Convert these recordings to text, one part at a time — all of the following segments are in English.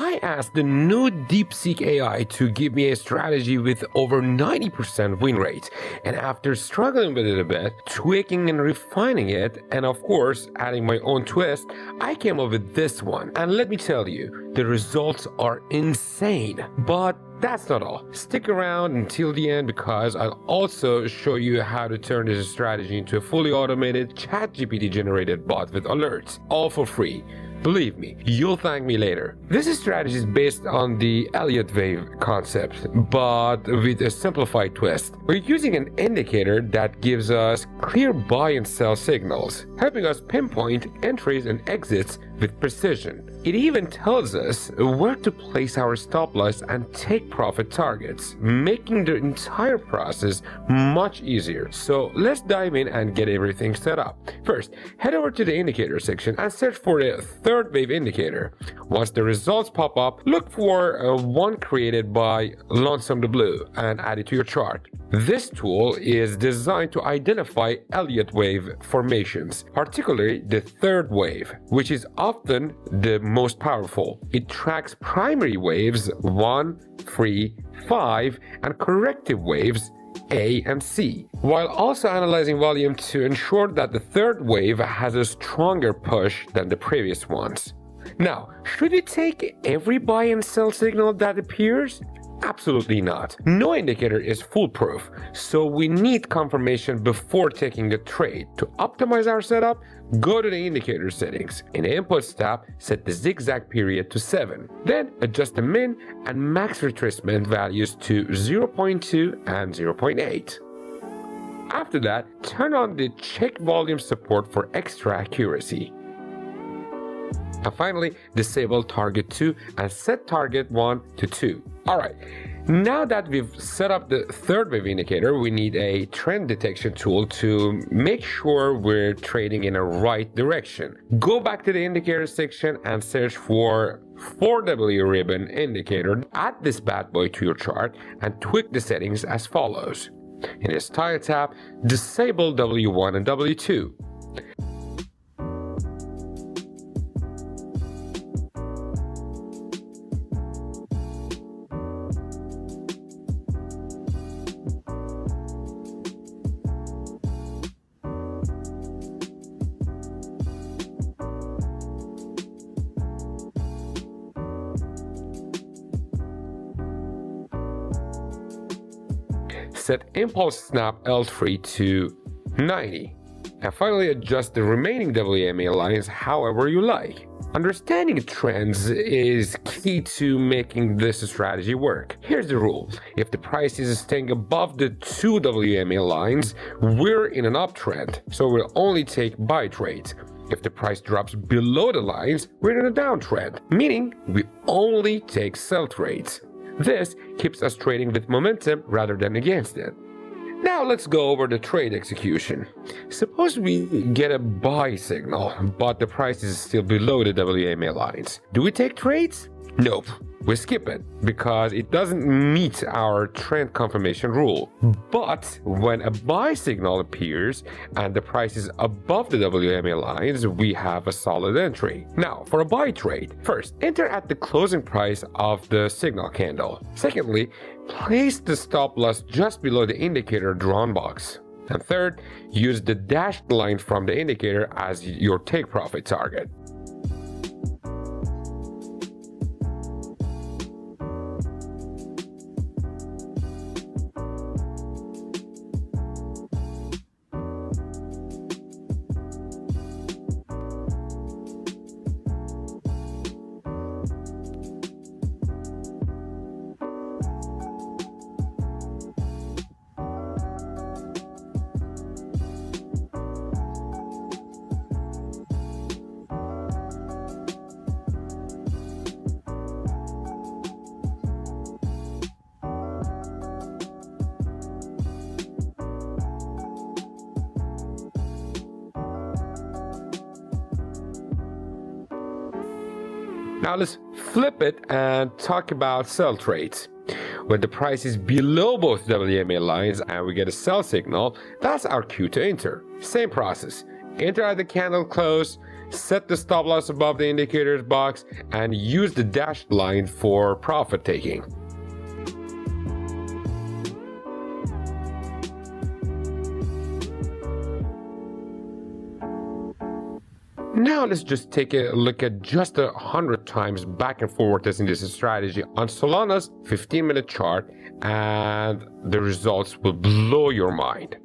I asked the new DeepSeek AI to give me a strategy with over 90% win rate, and after struggling with it a bit, tweaking and refining it, and of course adding my own twist, I came up with this one. And let me tell you, the results are insane. But that's not all. Stick around until the end because I'll also show you how to turn this strategy into a fully automated ChatGPT generated bot with alerts, all for free. Believe me, you'll thank me later. This strategy is based on the Elliott wave concept, but with a simplified twist. We're using an indicator that gives us clear buy and sell signals, helping us pinpoint entries and exits with precision. It even tells us where to place our stop loss and take profit targets, making the entire process much easier. So let's dive in and get everything set up. First, head over to the indicator section and search for the third wave indicator. Once the results pop up, look for one created by Lonesome the Blue and add it to your chart. This tool is designed to identify Elliott wave formations, particularly the third wave, which is often the most powerful. It tracks primary waves 1, 3, 5, and corrective waves A and C, while also analyzing volume to ensure that the third wave has a stronger push than the previous ones. Now, should you take every buy and sell signal that appears? Absolutely not. No indicator is foolproof, so we need confirmation before taking the trade. To optimize our setup, go to the indicator settings. In the inputs tab, set the zigzag period to 7. Then adjust the min and max retracement values to 0.2 and 0.8. After that, turn on the check volume support for extra accuracy. And finally, disable target 2 and set target 1 to 2. Alright, now that we've set up the third wave indicator, we need a trend detection tool to make sure we're trading in a right direction. Go back to the indicator section and search for 4W ribbon indicator. Add this bad boy to your chart and tweak the settings as follows. In the style tab, disable W1 and W2. Set impulse snap L3 to 90, and finally adjust the remaining WMA lines however you like. Understanding trends is key to making this strategy work. Here's the rule. If the price is staying above the 2 WMA lines, we're in an uptrend, so we'll only take buy trades. If the price drops below the lines, we're in a downtrend, meaning we only take sell trades. This keeps us trading with momentum rather than against it. Now let's go over the trade execution. Suppose we get a buy signal, but the price is still below the WMA lines. Do we take trades? Nope. We skip it because it doesn't meet our trend confirmation rule. But when a buy signal appears and the price is above the WMA lines, we have a solid entry. Now, for a buy trade, first, enter at the closing price of the signal candle. Secondly, place the stop loss just below the indicator drawn box. And third, use the dashed line from the indicator as your take profit target. Now let's flip it and talk about sell trades. When the price is below both WMA lines and we get a sell signal, that's our cue to enter. Same process. Enter at the candle close, set the stop loss above the indicators box, and use the dashed line for profit taking. Now let's just take a look at just 100 times back and forward testing this strategy on Solana's 15-minute chart, and the results will blow your mind.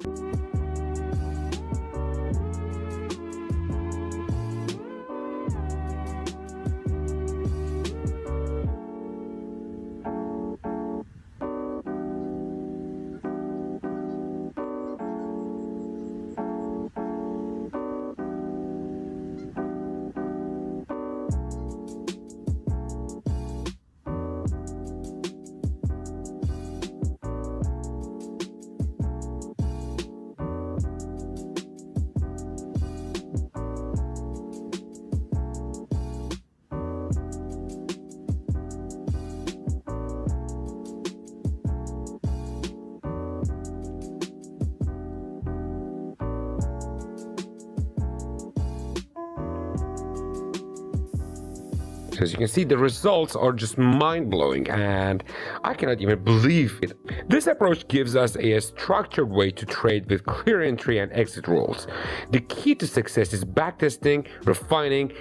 As you can see, the results are just mind-blowing, and I cannot even believe it. This approach gives us a structured way to trade with clear entry and exit rules. The key to success is backtesting, refining,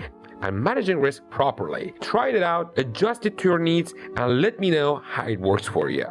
and managing risk properly. Try it out, adjust it to your needs, and let me know how it works for you.